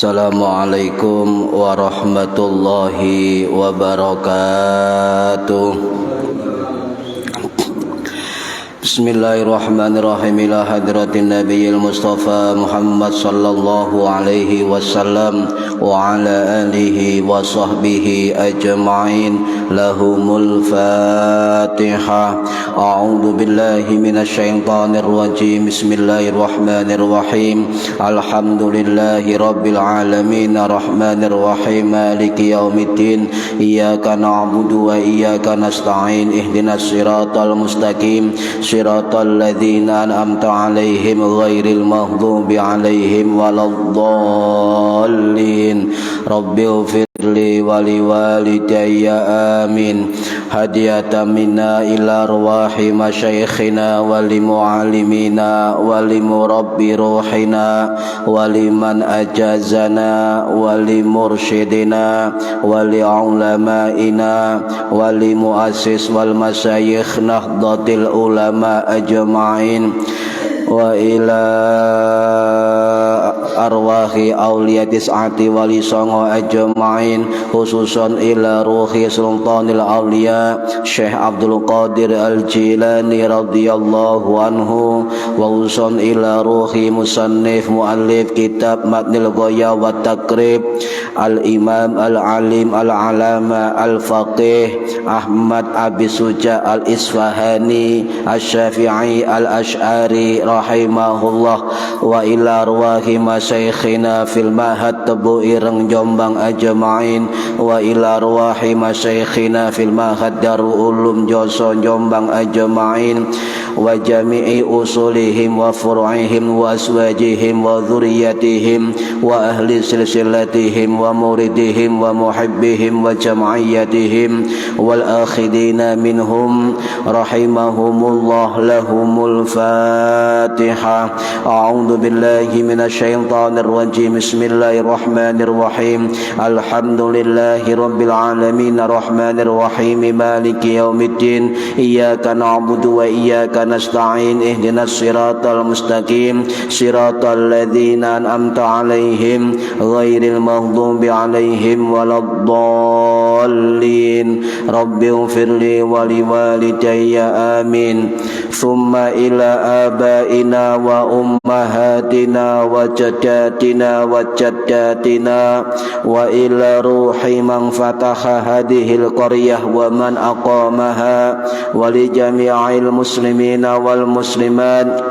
Assalamualaikum warahmatullahi wabarakatuh. Bismillahirrahmanirrahim. Ila hadratin nabiyil mustafa Muhammad sallallahu alaihi wasallam wa ala alihi wa sahbihi ajma'in. Lahumul Fatihah. A'udzu billahi minasy syaithanir rajim. Bismillahirrahmanirrahim. Alhamdulillahi rabbil alamin arrahmanir rahim maliki yaumiddin. Iyyaka na'budu wa iyyaka nasta'in. Ihdinas siratal mustaqim. Siratal ladzina an'amta 'alaihim ghairil maghdubi 'alaihim waladdallin. Rabbighfirli wa liwalidayya amin. Hadiyatan minna ila arwahi masyayikhina wa limu'allimina wa limurabbi ruhina wa liman ajazana wa limursyidina wa li'ulamaina wa limuassis wal masyayikh nahdlatil ulama ajma'in wa ila arwahi awliyatis ati wali songo ajma'in, khususan ila ruhi sultanil awliya Syekh Abdul Qadir Al-Jilani radhiyallahu anhu, wa khususan ila ruhi musannif muallif kitab Matnil Ghaya wa Takrib Al-Imam Al-Alim Al-Alama Al-Faqih Ahmad Abi Suja Al-Isfahani Asy-Syafi'i Al-Asy'ari rahimahullah, wa ila arwahi masyayikhina fil mahad Tebu Ireng Jombang ajma'in, wa ila arwahi masyayikhina fil mahad Darul Ulum Joso Jombang ajma'in, wa jami'i usulihim wa furu'ihim wa aswajihim wa dzurriyyatihim wa ahli silsilatihim wa muridihim wa muhibbihim wa jam'iyyatihim wal akhidina minhum rahimahumullah. Lahumul Fatihah. A'udzu billahi minasy syaithanir rajim. Bismillahirrahmanirrahim. Alhamdulillahi rabbil alamin arrahmanir rahim maliki yaumiddin. Iyyaka na'budu wa iyyaka nasta'in. Ihdinas siratal mustaqim. Siratal ladzina an'amta 'alaihim ghairil maghdubi 'alaihim waladdallin. Rabbighfirli wa liwalidayya amin. Thumma ila abaina wa ummahatina wa jaddatina wa jaddatina wa ila ruhi man fataha hadhil qaryah wa man aqamaha wa li jami'il muslimina wal muslimat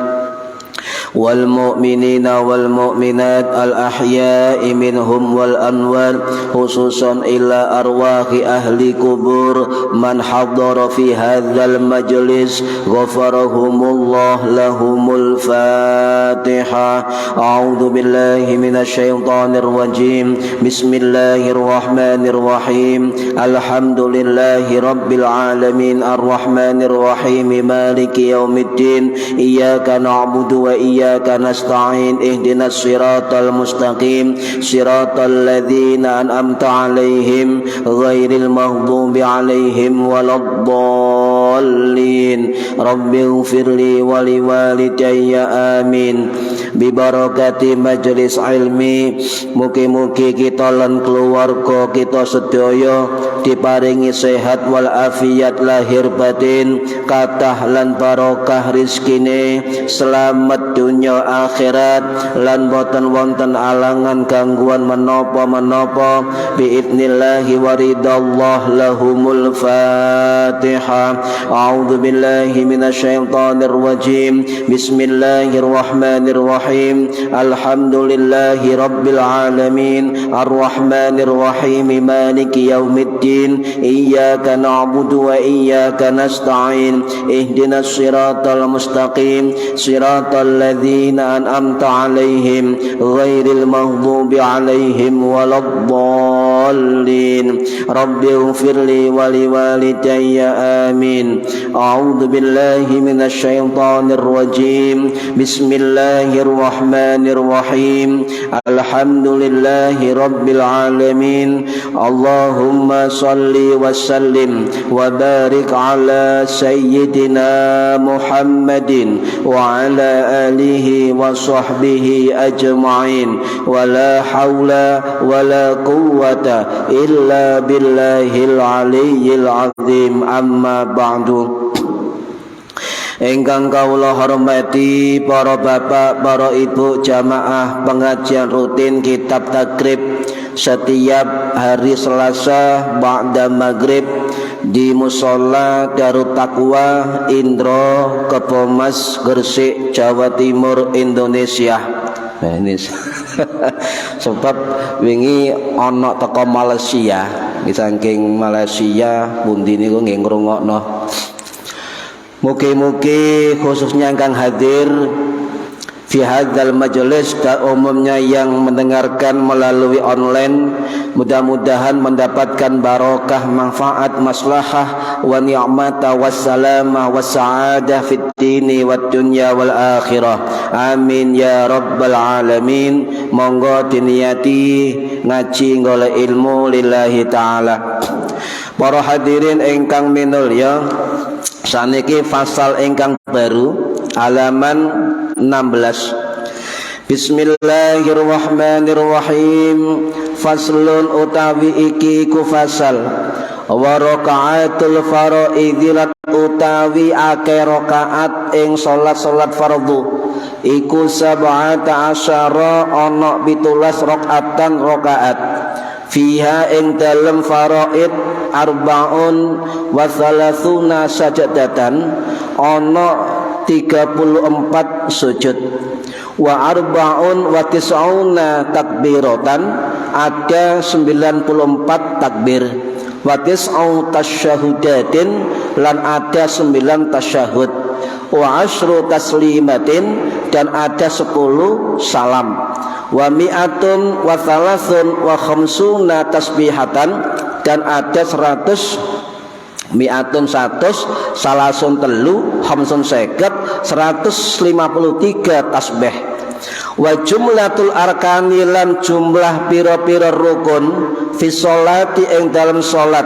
wal mu'minina wal mu'minat al ahya'i minhum wal anwar, khususan ila arwahi ahli kubur man hadara fi hadzal majlis ghafarahumullah. Lahumul Fatihah. A'udzu billahi minasy syaithanir rajim. Bismillahirrahmanirrahim. Alhamdulillahi rabbil alamin arrahmanir rahim maliki yaumiddin. Iyyaka na'budu wa iyyaka nasta'in. Ihdinas siratal mustaqim. Siratal ladzina an'amta 'alaihim ghairil maghdubi 'alaihim waladdallin. Rabbighfirli wa liwalidayya amin. Bi barakati majlis ilmi, mugi-mugi kita lan keluarga kita sedaya diparingi sehat wal afiat lahir batin, kathah lan barokah rizkine, selamat dunya akhirat, lan boten wonten alangan gangguan menapa-menapa biidnillahi waridallah lahumul fatihah. A'udzu billahi minasyaitonir rajim. Bismillahirrahmanirrahim. Alhamdulillahi rabbil alamin arrahmanir rahim maliki yaumiddin iyyaka na'budu wa iyyaka nasta'in ihdinas siratal mustaqim siratal ladzina an'amta 'alaihim ghairil maghdubi 'alaihim waladdallin. Rabbighfirli wa liwalidayya amin. A'udzu billahi minasyaitonir rajim. Bismillahirrahmanirrahim. Alhamdulillahi rabbil alamin. Allahumma salli wa sallim wa barik ala sayyidina Muhammadin wa ala alihi wa sahbihi ajma'in. Wa la hawla wa la quwwata illa billahil aliyyil azim. Amma ba'du. Ingkang kawula hormati para bapak, para ibu jamaah pengajian rutin kitab takrib setiap hari Selasa ba'da maghrib di Mushola Darut Taqwa Indro Kebomas Gresik Jawa Timur Indonesia. Nah ini sebab wingi ana teko Malaysia, saking Malaysia pundi niku nggih ngrungokno. Mugi-mugi khususnya yang hadir fi hadzal majelis dan umumnya yang mendengarkan melalui online, mudah-mudahan mendapatkan barokah, manfaat, maslahah wa ni'mata wassalamah wassa'adah fid dini wad dunya wal akhirah. Amin ya rabbal alamin. Monggo diniyati ngaji golek ilmu lillahi taala. Para hadirin ingkang minulya, saniki fasal ingkang baru halaman 16. Bismillahirrahmanirrahim. Faslun utawi iki ku fasal wa raka'atul faraidil utawi akeh rakaat ing salat-salat fardhu iku sab'ata asyara ana 17 rakaatan rakaat fiha ing dalem faraid arbaun wa thalathuna sajadatan ana 34 sujud wa arbaun wa tis'una takbiratan ada 94 takbir wa tis'u tasyahudatin lan ada 9 tasyahud wa asyru taslimatin dan ada 10 salam wa mi'atun wa thalathun wa khamsuna tasbihatan dan ada 100 mi'atun 100 salasun telu khamsun seket 153 tasbih wa jumlatul arkani lan jumlah pira-pira rukun fi sholati ing dalam salat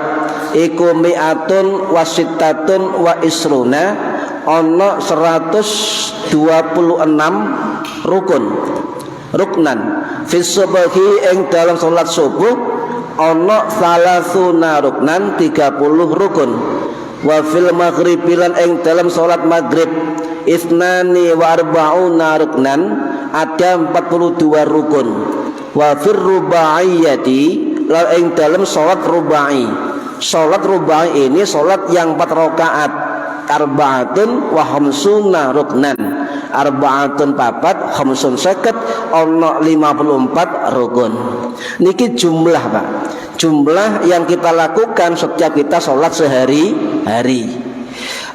iku mi'atun wa sittatun wa isruna ana 126 ruknan fi subhi ing dalam salat subuh ana salasuna ruknan 30 rukun wa fil maghribi lan ing dalam salat maghrib isnani wa arba'una ruknan ada 42 rukun wa fir rubaiyati lan ing dalam salat rubai. Salat rubai ini salat yang 4 rakaat arba'atun wa khamsuna ruknan arba'atun papat khamsun seket ana 54 rukun. Niki jumlah Pak, jumlah yang kita lakukan setiap kita sholat sehari-hari.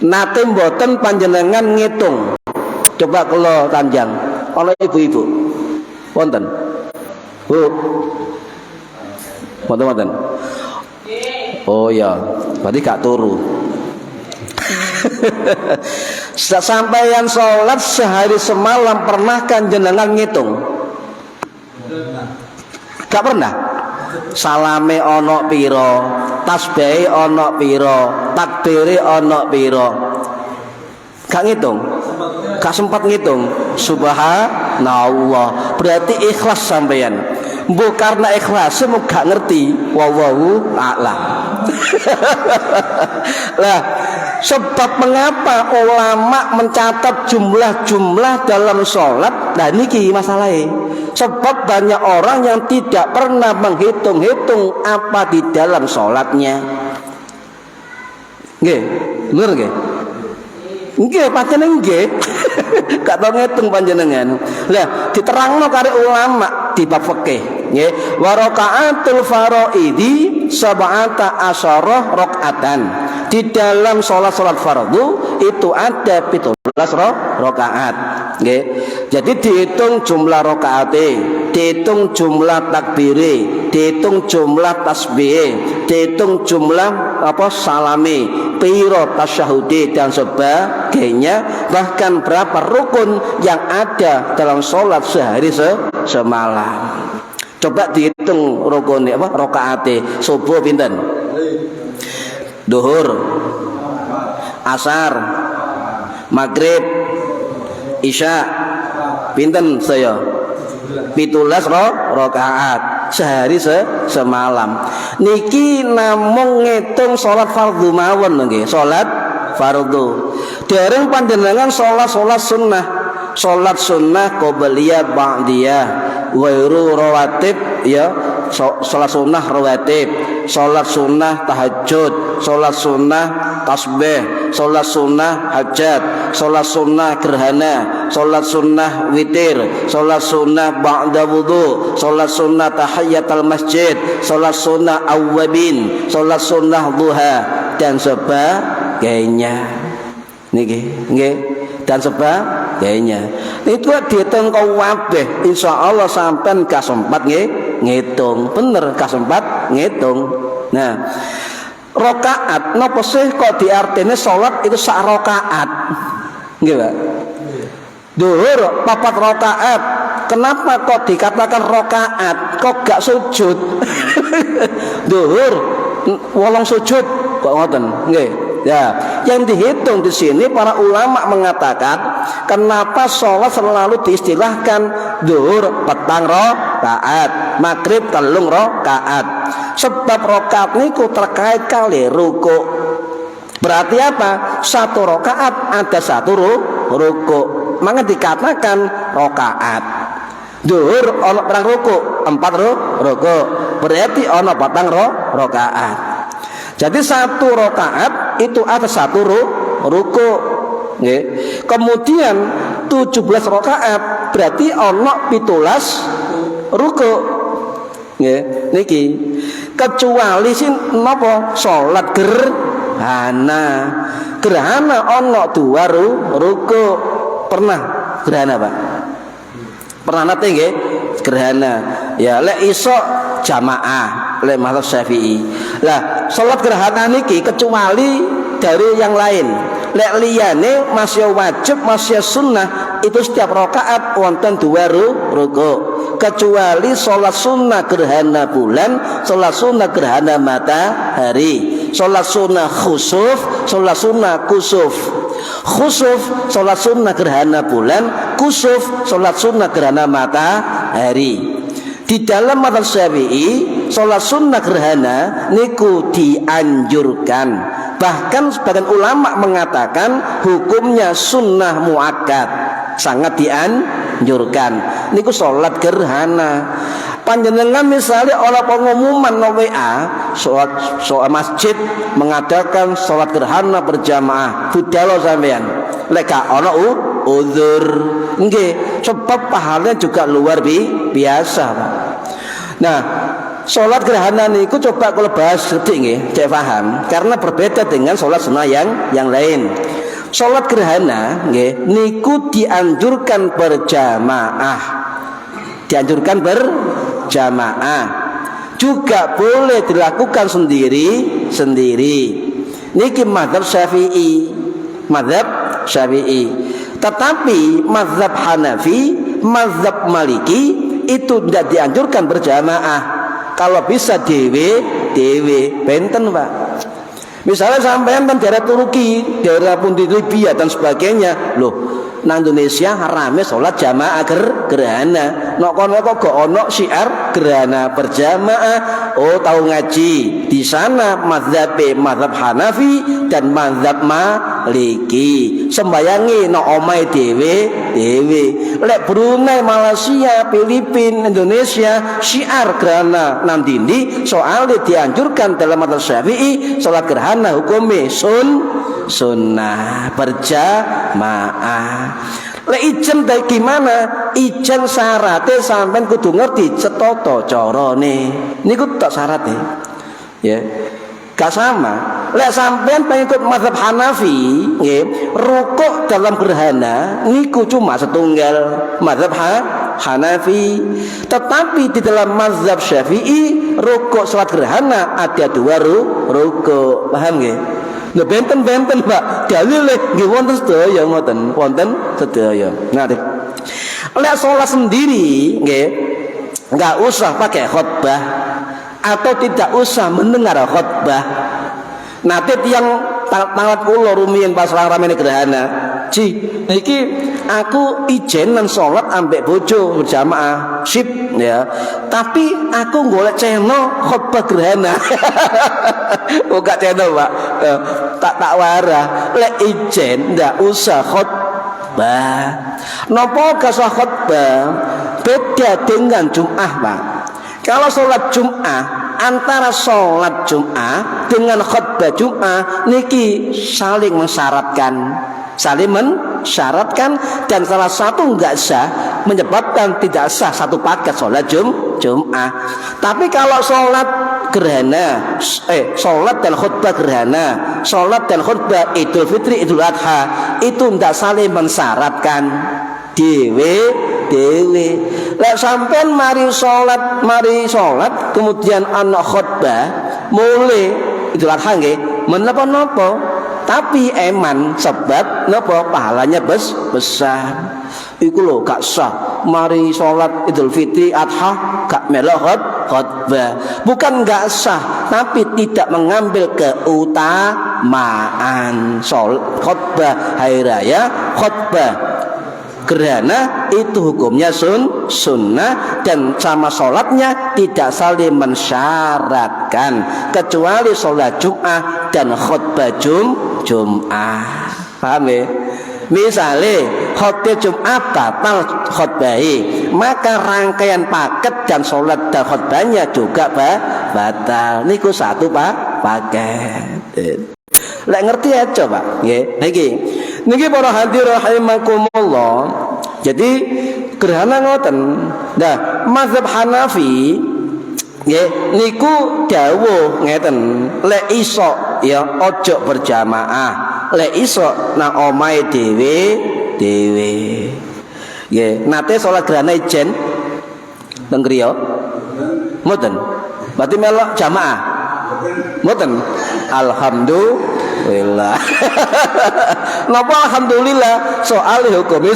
Nate mboten panjenengan ngitung. Coba kalau tanjang oleh ibu-ibu wonten Bu wonten. Oh ya, berarti gak turu. Sampai sholat sehari semalam pernah kan jenengan ngitung? Gak pernah. Salame ono piro, tasbihe ono piro, takbire ono piro. Gak ngitung. Gak sempat ngitung. Subhanallah. Berarti ikhlas sampeyan. Bu karena ikhlas, gak ngerti. Wallahu a'lam. Lah, sebab mengapa ulama mencatat jumlah-jumlah dalam sholat? Nah niki masalahnya. Sebab banyak orang yang tidak pernah menghitung-hitung apa di dalam sholatnya. Nggih, bener nggih? Nggih, panjenengan nggih. Gak tau ngitung panjenengan. Lah, diterangno karo ulama di bab fikih, nggih. Wa raka'atul faraidi sab'ata asyara raka'atan. Di dalam sholat-sholat fardu itu ada 17 rakaat, nggih. Jadi dihitung jumlah rakaate, dihitung jumlah takbire, dihitung jumlah tasbih, dihitung jumlah salame, piro tasyahudi dan sebagainya, bahkan berapa rukun yang ada dalam sholat sehari semalam. Coba dihitung rukun rakaate. Subuh pinten? Duhur, asar, maghrib, isya, pinten saya? 17 rakaat sehari semalam. Niki namung ngitung salat fardhu mawon nggih, salat fardhu. Dereng panjenengan salat sunnah. Salat sunnah qobliyah ba'diyah, wairu rawatib ya, salat sunnah rawatib, salat sunnah tahajud, salat sunnah tasbih, salat sunnah hajat, salat sunnah gerhana, salat sunnah witir, salat sunnah ba'da wudu, salat sunnah tahiyatul masjid, salat sunnah awwabin, salat sunnah duha dan sebagainya. Niki nggih, dan sebagainya. Itu dihitung kabeh, insyaallah sampean kasempat ngitung. Bener kasempat ngitung. Nah, rakaat napa sih kok diartine salat itu sak rakaat? Nggih, Pak. Duhur 4 rakaat. Kenapa kok dikatakan rakaat? Kok gak sujud? Duhur 8 sujud kok ngoten, nggih. Ya, yang dihitung di sini para ulama mengatakan kenapa sholat selalu diistilahkan duhur 4 rakaat, maghrib 3 rakaat. Sebab rakaat niku terkait kali ruku. Berarti apa? 1 rakaat ada 1 ruku. Maka dikatakan rakaat. Duhur ono perang ruku, 4 ruku. Berarti ono 4 rakaat. Jadi 1 rakaat itu ada 1 ruku, nggih. Kemudian 17 rakaat berarti ono 17 ruku, nggih. Niki kecuali sing napa salat gerhana. Gerhana ono 2 ruku. Pernah gerhana, Pak? Pernah nate nggih gerhana. Ya lek iso jamaah oleh mazhab Syafi'i. Lah, salat gerhana niki kecuali dari yang lain. Lek liyane masih wajib, masih sunnah itu setiap rakaat wonten 2 ruku. Kecuali salat sunnah gerhana bulan, salat sunnah gerhana matahari, salat sunnah khusuf, salat sunnah kusuf. Khusuf salat sunnah gerhana bulan, kusuf salat sunnah gerhana matahari. Di dalam mazhab Syafi'i salat sunnah gerhana niku dianjurkan. Bahkan sebagian ulama mengatakan hukumnya sunnah muakkad, sangat dianjurkan. Niku salat gerhana. Panjenengan misalnya oleh pengumuman no WA soal masjid mengadakan salat gerhana berjamaah, budal sampean. Lek gak ana uzur, nggih, sebab pahalanya juga luar biasa, Pak. Nah, salat gerhana niku coba kalau bahas sedikit nggih, cek paham, karena berbeda dengan salat sunnah yang lain. Salat gerhana nggih niku dianjurkan berjamaah. Dianjurkan berjamaah. Juga boleh dilakukan sendiri. Niki mazhab Syafi'i. Mazhab Syafi'i. Tetapi mazhab Hanafi, mazhab Maliki itu tidak dianjurkan berjamaah. Kalau bisa dewe benten, Pak. Misalnya sampean kan daerah Turki, daerah pun di Libya dan sebagainya, loh nang Indonesia rame salat jamaah gerhana. Nok kono kok gak ono syiar gerhana berjamaah. Oh, tahu ngaji. Di sana mazhab Hanafi dan mazhab Maliki. Sembayangi nok omahe dhewe. Lek Brunei, Malaysia, Filipina, Indonesia syiar gerhana nang dindi soalnya dianjurkan dalam mazhab Syafi'i salat gerhana hukumnya sunnah berjamaah. Lek ijen dari gimana? Ijen syaratnya sampean kudu ngerti cetoto carane. Niku tak syaratnya. Ya. Gak sama. Lek sampean pengikut mazhab Hanafi, nggih, rukuk dalam gerhana niku cuma setunggal mazhab Hanafi. Tetapi di dalam mazhab Syafi'i rukuk salat gerhana ada 2 rukuk. Paham nggih? Nah, benten Pak, dalile nggih wonten sedaya ngoten, wonten sedaya. Nah, lek salat sendiri nggih, enggak usah pakai khutbah atau tidak usah mendengar khutbah. Nanti tiang tangat kula rumiyin pas ramene gerhana. Ji, iki aku ijenan salat ambek bojo berjamaah. Sip ya. Tapi aku golek channel khutbah gerhana. Buka channel, Pak. Tak warah. Lek ijen ndak usah khutbah. Napa gak usah khutbah? Beda dengan Jumat, Pak. Kalau sholat Jum'ah, antara sholat Jum'ah dengan khutbah Jum'ah niki saling mensyaratkan, dan salah satu enggak sah menyebabkan tidak sah satu paket sholat Jum'ah. Tapi kalau sholat gerhana, sholat dan khutbah gerhana, sholat dan khutbah Idul Fitri, Idul Adha itu enggak saling mensyaratkan. Dewe lek sampean mari salat kemudian ana khutbah mulai Idul Adha nggih menapa-napa tapi eman sebab napa pahalanya besar. Iku lho gak sah mari salat Idul Fitri Adha gak melok khutbah. Bukan gak sah tapi tidak mengambil keutamaan khutbah hari raya, khutbah gerhana itu hukumnya sunnah dan sama sholatnya tidak saling mensyaratkan kecuali sholat Jum'ah dan khutbah Jum'ah. Paham ya? Misalnya khutbah Jum'ah batal khutbahi, maka rangkaian paket dan sholat dan khutbahnya juga batal. Niku satu paket. Lek ngerti aja, Pak. Nggih. Niki para hadirin rahimakumullah. Jadi gerhana ngoten. Nah, mazhab Hanafi nggih niku dawuh ngeten. Lek iso ya ojo berjamaah. Lek iso nang omahe dhewe. Nggih, nate salat gerhana ijen teng griya. Mboten. Berarti melok jamaah. Mboten. Alhamdulillah. Napa alhamdulillah? Soal hukum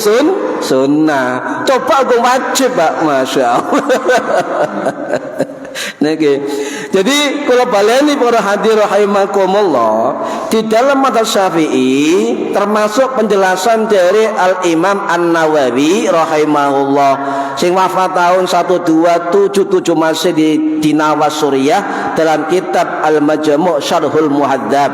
sunnah. Coba hukum wajib, Pak. Masya Allah. Niki. Jadi kalau baleni para hadirin rahimakumullah, di dalam mazhab Syafi'i termasuk penjelasan dari Al-Imam An-Nawawi rahimahullah sing wafat tahun 1277 masih di Nawas Suriah dalam kitab Al-Majmu' Syarhul Muhadzab.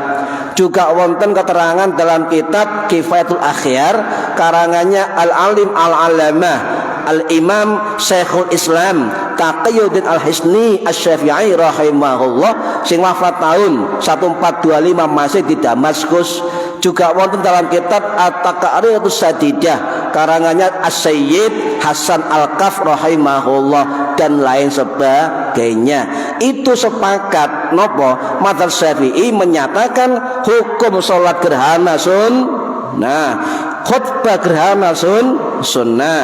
Juga wonten keterangan dalam kitab Kifayatul Akhyar karangannya Al-Alim Al-Alamah Al-Imam Syekhul Islam Taqiyuddin Al-Hisni Asy-Syafi'i rahimahullah sing wafat tahun 1425 masih di Damaskus. Juga wonten dalam kitab At-Taqariyatus Sadidah karangannya As-Sayyid Hasan Al-Kaf rahimahullah dan lain sebagainya. Itu sepakat nopo mazhab Syafi'i menyatakan hukum sholat gerhana sunnah, khutbah gerhana sunnah,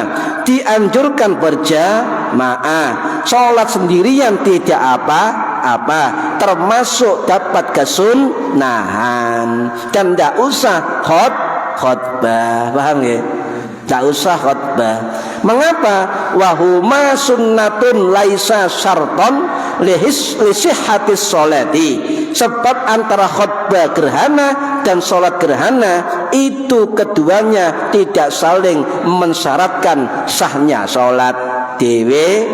dianjurkan berjamaah, sholat sendirian tidak apa-apa, termasuk dapat kesunnahan dan tidak usah khutbah. Paham ya? Tak usah khutbah. Mengapa? Wahuma sunnatun laisa syarton lisihhatis sholati. Sebab antara khutbah gerhana dan sholat gerhana itu keduanya tidak saling mensyaratkan sahnya salat dewe.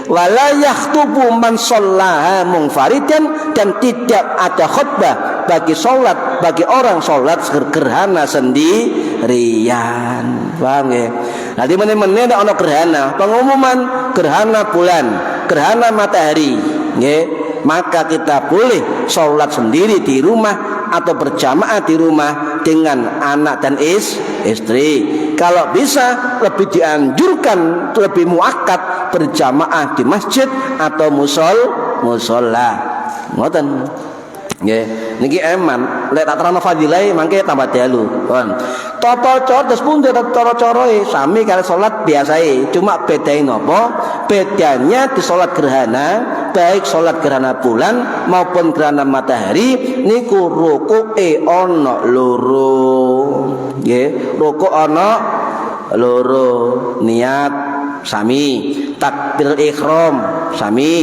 Wala yakhtubu man shallaha munfaridan, dan tidak ada khutbah bagi salat bagi orang salat gerhana sendirian. Paham ya? Nanti meneh-meneh nek ana gerhana, pengumuman gerhana bulan, gerhana matahari, nggih, maka kita boleh salat sendiri di rumah atau berjamaah di rumah dengan anak dan istri. Kalau bisa lebih dianjurkan, lebih muakkad berjamaah di masjid atau musola. Ngoten. Nggih, niki eman lek tak terangno fadilah mangke tambah dalu. Tata cara terus pun cara-carae sami karo salat biasae, cuma bedain napa? Bedanya di salat gerhana, baik salat gerhana bulan maupun gerhana matahari niku rukuke ana loro. Nggih, rukuk ana loro, niat sami, takbir ihram sami,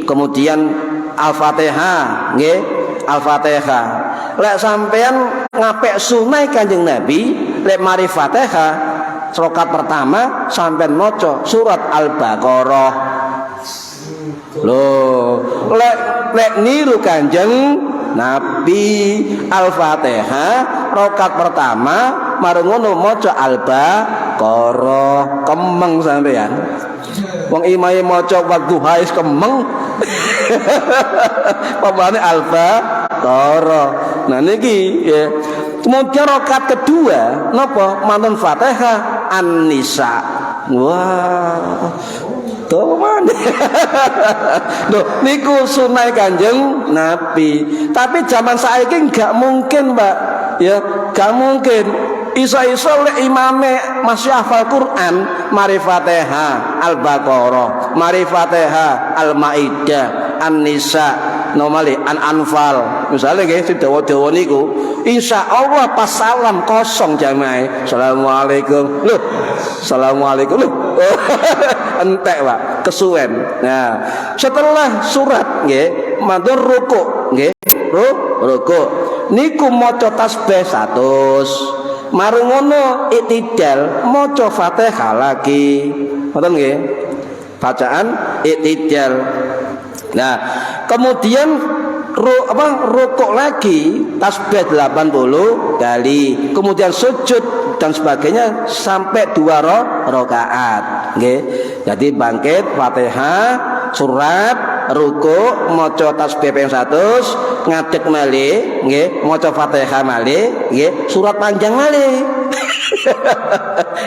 kemudian Al-Fatihah, nggih, Al-Fatihah. Lek sampean ngapik sunai Kanjeng Nabi, lek mari Fatihah rakaat pertama sampean maca surat Al-Baqarah. Loh, lek niru Kanjeng Nabi Al-Fatihah rakaat pertama marang ngono maca Al-Baqarah, kemeng sampean. Wong imahe maca wadduha is kemeng. Pamane Al-Baqarah. Nah niki ya. Kemudian rakaat kedua napa? Manun Fatihah An-Nisa. Wah. Toman. Loh, niku sunah Kanjeng Nabi. Tapi zaman saiki enggak mungkin, Mbak. Ya, enggak mungkin. Iso-iso lek imame masih hafal Quran, mari Fatihah Al-Baqarah, mari Fatihah Al-Maidah, An-Nisa, nomale An-Anfal. Misale nggih sing dawa-dawa niku, insyaallah pas salam kosong jamaah. Assalamualaikum. Loh, assalamualaikum. Loh. Entek, Pak, kesuwen. Nah, setelah surat nggih, matur rukuk nggih. Rukuk. Niku maca tasbih 100. Marung ngono iktidal maca Fatihah lagi. Ngoten nggih. Bacaan iktidal. Nah, kemudian rukuk lagi tasbih 80 kali. Kemudian sujud dan sebagainya sampai 2 rakaat. Nggih. Jadi bangkit Fatihah, surat, rukuk, maca tasbih ping 100, ngadeg malih, nggih, maca Fatihah malih, nggih, surat panjang malih.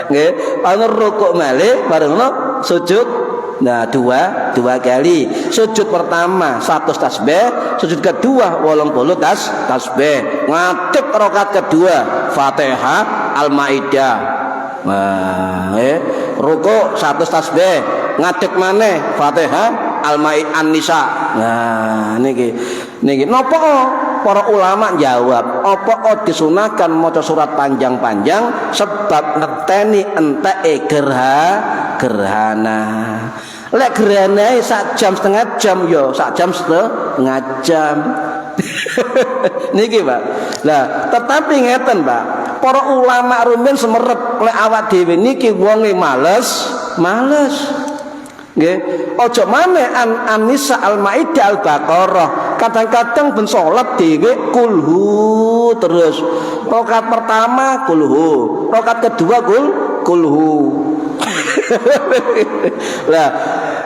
Nggih, ana rukuk malih bareng sujud. Nah, dua kali. Sujud pertama 100 tasbih, sujud kedua 80 tasbih. Ngadeg rakaat kedua Fatihah Al-Maidah. Nah, rukuk 100 tasbih, ngadeg maneh Fatihah Al-Maidah An-Nisa. Nah, niki napa para ulama jawab, apa disunahkan maca surat panjang-panjang sebab ngeteni enteke gerhana. Lek gerhanae sak jam setengah jam ya sak jam setengah jam. Niki, Pak. Lah, tetapi ngeten, Pak. Para ulama rumen semerep lek awak dhewe niki wonge males. Nggih, aja maneh An-Nisa Al-Maidah Al-Baqarah. Kadang-kadang ben salat dhewe kulhu terus. Rakaat pertama kulhu, rakaat kedua kulhu. Lah,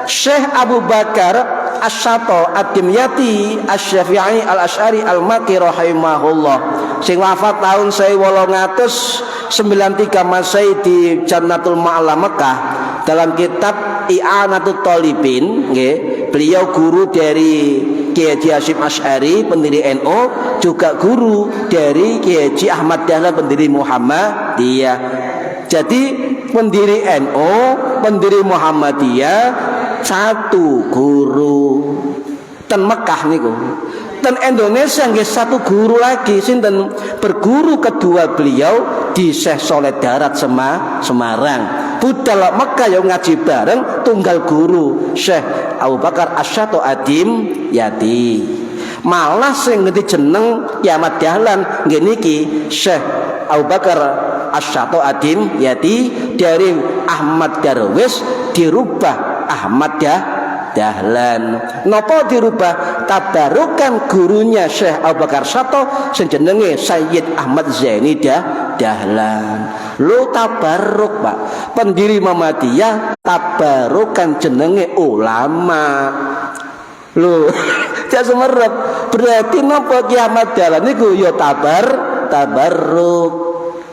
Syekh Abu Bakar Asy-Syato Ad-Dimyati Asy-Syafi'i Al-Asy'ari Al-Makki rahimahullah, sing wafat tahun 1893 Masehi di Jannatul Ma'la Mekah, dalam kitab I'anatul Thalibin, nggih, beliau guru dari Kiai Haji Hasyim Asy'ari pendiri NU, juga guru dari Kiai Haji Ahmad Dahlan pendiri Muhammadiyah. Jadi pendiri NU, pendiri Muhammadiyah satu guru. Ten Mekah niku. Ten Indonesia nggih satu guru lagi, sinten berguru kedua beliau di Syekh Soleh Darat Semarang. Budal Mekah yang ngaji bareng tunggal guru Syekh Abu Bakar Asy-Syato Ad-Dimyati. Malah sing ngerti jeneng Kiamat Dahlan nggih niki Syekh Abu Bakar Asy-Syato Adim Yati dari Ahmad Darwis dirubah Ahmad Dahlan. Napa dirubah? Tabarukan gurunya Syekh Abu Bakar Syato sing jenenge Sayyid Ahmad Zaini Dahlan. Lo tabaruk, Pak. Pendiri Muhammadiyah tabarukan jenenge ulama. Lo jak semerep. Berarti napa Kiamat Dahlan niku ya tabaruk.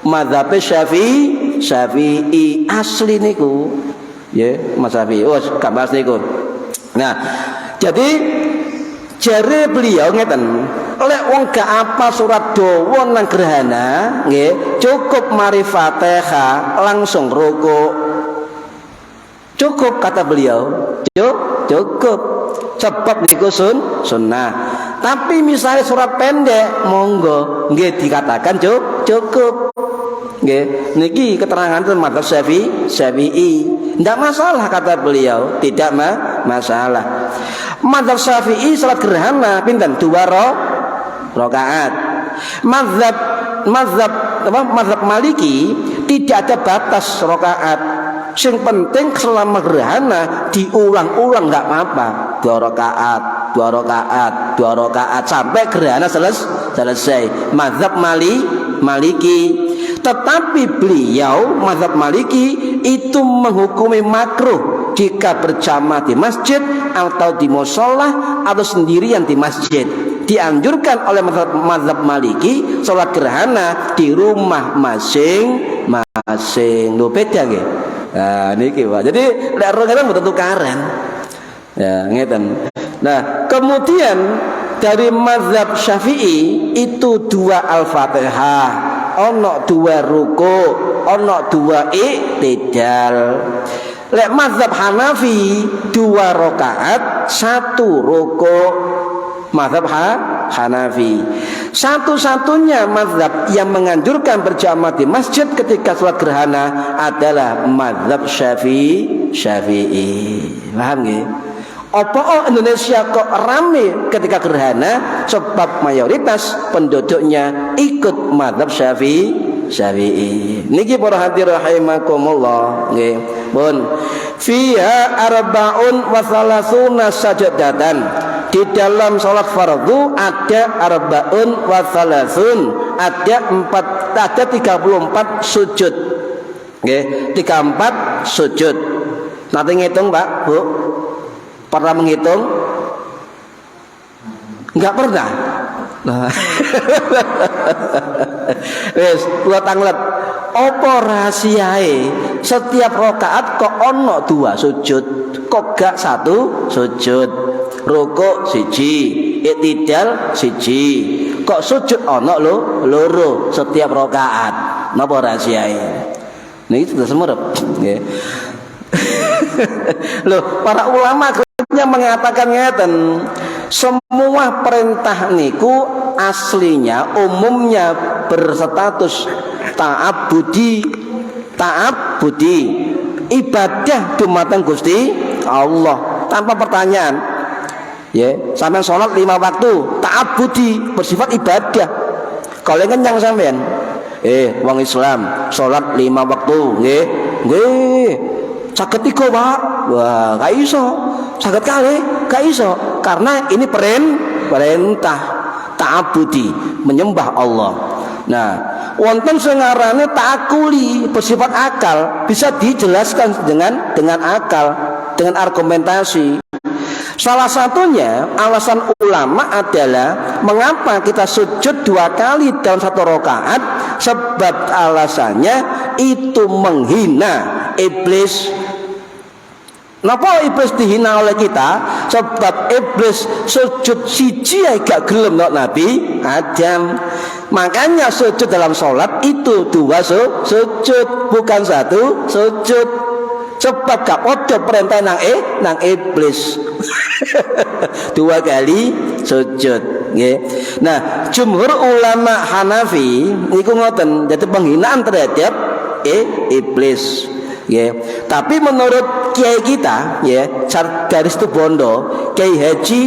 Mazhab Syafi'i asli niku. Ya, Mas Syafi'i. Oh, kabas niku. Nah, jadi jare beliau ngeten, lek wong gak apa surat dawa nang gerhana, nggih, cukup mari Fatihah langsung rukuk. Cukup kata beliau. Cukup. Sebab niku sunnah. Tapi misalnya surat pendek, monggo nggih dikatakan cukup. Nggih, niki keterangan itu mazhab Syafi'i. Tidak masalah kata beliau, tidak masalah. Mazhab Syafi'i salat gerhana pinten 2 rakaat. Mazhab Maliki tidak ada batas rakaat. Yang penting selama gerhana diulang-ulang nggak apa-apa. 2 rakaat sampai gerhana selesai. Mazhab Maliki. Tetapi beliau mazhab Maliki itu menghukumi makruh jika berjamaah di masjid atau di mushola atau sendirian di masjid. Dianjurkan oleh mazhab Maliki sholat gerhana di rumah masing-masing. Lho beda nggih. Nah niki Pak. Jadi lek roh mboten tukaran. Ya ngeten. Nah, kemudian dari mazhab Syafi'i itu 2 Al-Fatihah, ono 2 ruku, ono 2 i'tidal. Lek mazhab Hanafi 2 rakaat, 1 ruku. Mazhab Hanafi. Satu-satunya mazhab yang menganjurkan berjamaah di masjid ketika sholat gerhana adalah mazhab Syafi'i. Paham nggih? Apa Indonesia kok rame ketika gerhana? Sebab mayoritas penduduknya ikut mazhab Syafi'i. Niki para hadirin rahimakumullah nggih. Pun fiha arba'un wa salasuna sajdatan. Di dalam salat fardu ada arba'un wa salasun, ada 34 sujud. Nggih, 34 sujud. Nanti ngitung, Pak, Bu. Pernah menghitung? Enggak pernah. Nah. Wes, kula tanglet. Apa rahasiae? Setiap rakaat kok ono 2 sujud, kok gak 1 sujud. Rukuk 1, i'tidal 1. Kok sujud ono loro setiap rakaat. Napa rahasiae? Niki sudah semerep, nggih. Loh, para ulama yang mengatakan ngeten, semua perintah niku aslinya umumnya berstatus ta'abbudi, ibadah dumateng Gusti Allah tanpa pertanyaan. Ya, sampean salat 5 waktu ta'abbudi, bersifat ibadah. Kalau kenyang sampean, wong Islam salat 5 waktu, nggih. Saged 3, Pak. Wah, gak iso. Saged kalih, gak iso. Karena ini perintah ta'abbudi, menyembah Allah. Nah, wonten sing ngarane ta'akuli, bersifat akal, bisa dijelaskan dengan akal, dengan argumentasi. Salah satunya alasan ulama adalah mengapa kita sujud 2 kali dalam 1 rakaat, sebab alasannya itu menghina iblis. Napa iblis dihina oleh kita? Sebab iblis sujud siji gak gelem Nabi Adam. Makanya sujud dalam sholat itu 2 sujud, bukan 1 sujud. Sebab gak podo perintah nang iblis. 2 kali sujud, nggih. Nah, jumhur ulama Hanafi niku ngoten, dadi penghinaan terhadap iblis. Ya, tapi menurut kiai kita, ya, garis itu bondo, Kiai Haji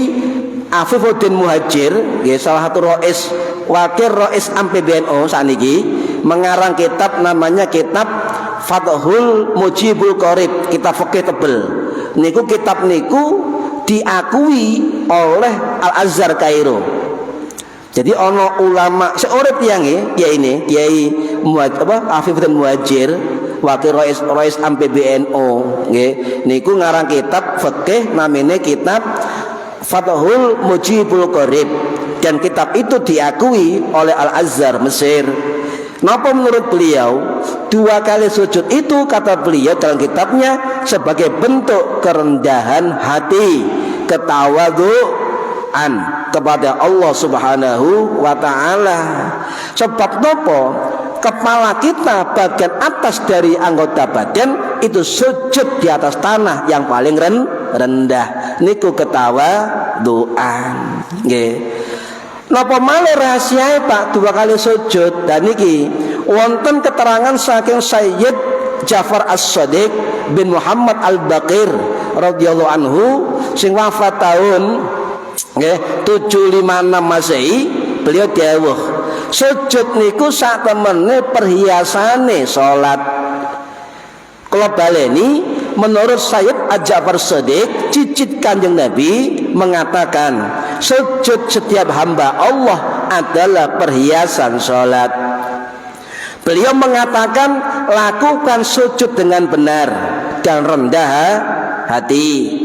Afifuddin Muhajir, salah satu wakil rois PBNU saniki mengarang kitab namanya kitab Fathul Mujibul Qorib, kitab fikih tebel. Niku kitab niku diakui oleh Al Azhar Kairo. Jadi ono ulama seorang tiang Kiai Afifuddin Muhajir wakil rois PBNU niku ngarang kitab fikih namanya kitab Fathul Mujibul Qorib, dan kitab itu diakui oleh Al Azhar Mesir. Napa menurut beliau 2 kali sujud itu, kata beliau dalam kitabnya, sebagai bentuk kerendahan hati, ketawaduan kepada Allah Subhanahu wa taala. Sebab nopo? Kepala kita bagian atas dari anggota badan itu sujud di atas tanah yang paling rendah. Niku ketawaduan. Nggih. Napa malih rahasiae Pak 2 kali sujud? Dan niki wonten keterangan saking Sayyid Ja'far As-Shadiq bin Muhammad Al-Baqir radhiyallahu anhu sing wafat tahun 756 Masehi. Beliau dawuh, sujud niku sak temene perhiasane salat. Kula baleni, menurut Sayyid Ja'far Shadiq, cicit Kanjeng Nabi mengatakan sujud setiap hamba Allah adalah perhiasan salat. Beliau mengatakan lakukan sujud dengan benar dan rendah hati.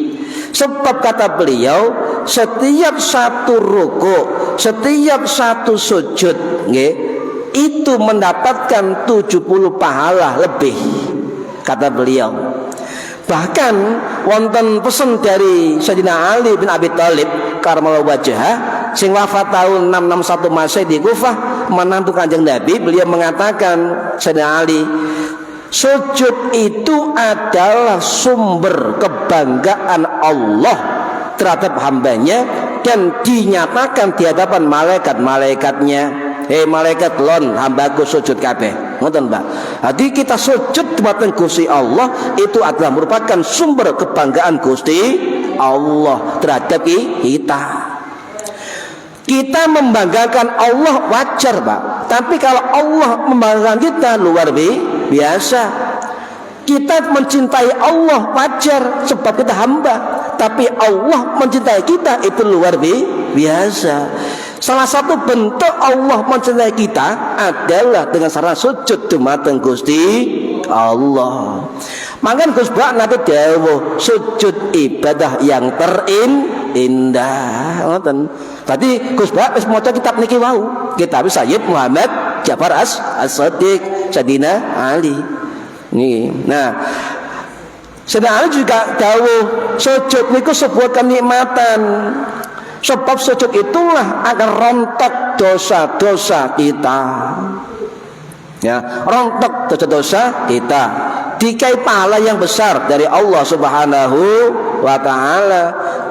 Sebab kata beliau, setiap satu ruku, setiap satu sujud itu mendapatkan 70 pahala lebih, kata beliau. Bahkan wonten pesan dari Sayyidina Ali bin Abi Thalib karramallahu wajhah sing wafat tahun 661 Masehi di Kufah, menantu Kanjeng Nabi. Beliau mengatakan, Sayyidina Ali, sujud itu adalah sumber kebanggaan Allah terhadap hambanya dan dinyatakan di hadapan malaikat-malaikatnya. Hei malaikat lon, hambaku sujud kabeh. Ngoten, Pak. Jadi kita sujud dumateng Gusti Allah itu adalah merupakan sumber kebanggaan Gusti Allah terhadap kita. Kita membanggakan Allah wajar, Pak. Tapi kalau Allah membanggakan kita luar biasa. Kita mencintai Allah wajar sebab kita hamba. Tapi Allah mencintai kita itu luar biasa. Salah satu bentuk Allah mencintai kita adalah dengan cara sujud dumateng Gusti Allah. Mangkan Gus Bak nate dawuh, sujud ibadah yang terindah. Ngoten. Tadi Gus Bak wis maca kitab niki wau, kitab Sayyid Muhammad Ja'far As-Shadiq Sayyidina Ali. Nih. Nah, Sayyidina Ali juga dawuh, sujud niku sebuah kenikmatan. Sebab sujud itulah akan rontok dosa-dosa kita. Ya, rontok dosa-dosa kita. Dikai pahala yang besar dari Allah Subhanahu wa taala.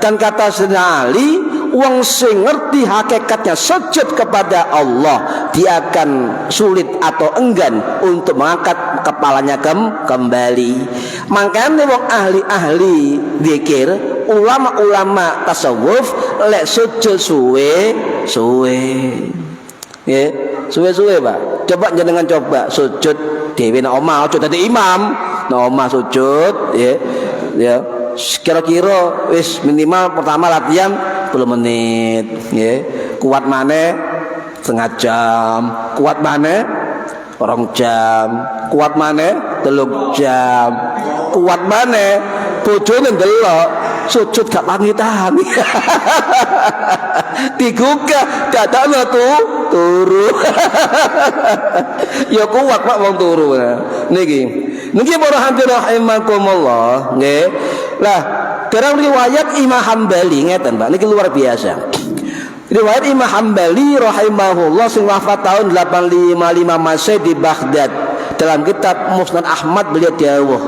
Dan kata Sayyidina Ali, wong sing ngerti hakikatnya sujud kepada Allah, dia akan sulit atau enggan untuk mengangkat kepalanya kembali. Makanya wong ahli-ahli zikir, ulama-ulama tasawuf lek sujud suwe ya, suwe Pak. Coba jenengan coba sujud dhewe nang omah, aja dadi imam. Nang omah sujud ya. Kira-kira wis minimal pertama latihan 10 menit ya. Kuat maneh setengah jam, kuat maneh 2 jam, kuat maneh 3 jam, kuat maneh bojone ndelok sujud gak tangi-tangi. Digugah dadane turu. Ya kuat Pak wong turu. Niki para hadirin rahimakumullah nggih. Lah, dalam riwayat Imam Hambali ngeten Pak, niki luar biasa. Riwayat Imam Hambali rahimahullah sing wafat tahun 855 Masehi di Baghdad. Dalam kitab Musnad Ahmad beliau dawuh,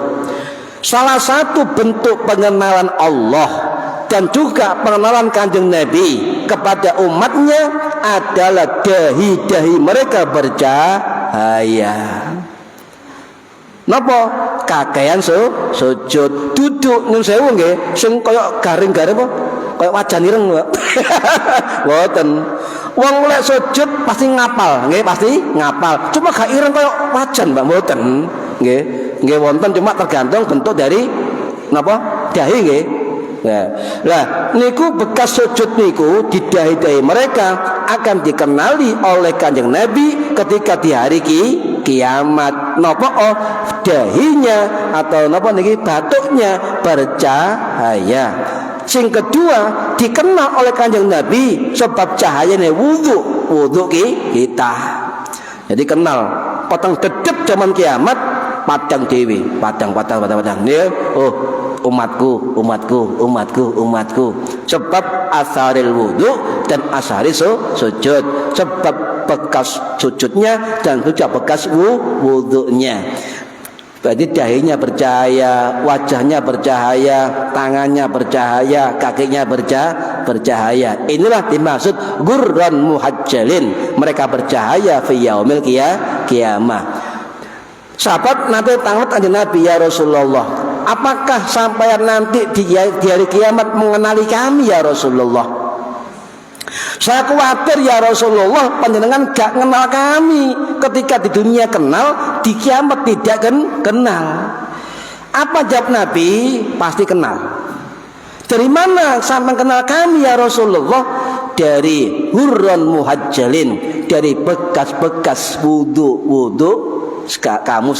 salah satu bentuk pengenalan Allah dan juga pengenalan Kanjeng Nabi kepada umatnya adalah dahi-dahi mereka bercahaya. Napa? Kakean sujud, duduk nun sewu nggih, sing kaya garing-garing apa? Kayak wajan ireng kok. Mboten. Wong lek sujud pasti ngapal, nggih pasti ngapal. Cuma gak ireng kayak wajan, Mbak, mboten. Nggih. Nggih wonten cuma tergantung bentuk dari napa? Dahi nggih. Lah niku bekas sujud niku di dahi-dahi mereka akan dikenali oleh Kanjeng Nabi ketika di hari kiamat. Napa dahinya atau napa niki batuknya bercahaya. Sing kedua dikenal oleh Kanjeng Nabi sebab cahayanya wudu kita. Jadi kenal potong dedep zaman kiamat padang dewi, padang ya. Oh, umatku sebab asaril wudu dan asari sujud, sebab bekas sujudnya dan juga bekas wudunya. Berarti dahinya bercahaya, wajahnya bercahaya, tangannya bercahaya, kakinya bercahaya. Inilah dimaksud gurran muhajjalin, mereka bercahaya fi yaumil qiyamah. Sahabat nanti tanglet kanjeng Nabi, ya Rasulullah, apakah sampai nanti di hari kiamat mengenali kami ya Rasulullah? Saya khawatir ya Rasulullah panjenengan gak kenal kami. Ketika di dunia kenal, di kiamat tidak kenal. Apa jawab Nabi? Pasti kenal. Dari mana sampai kenal kami ya Rasulullah? Dari hurran muhajjalin, dari bekas-bekas wudu kamu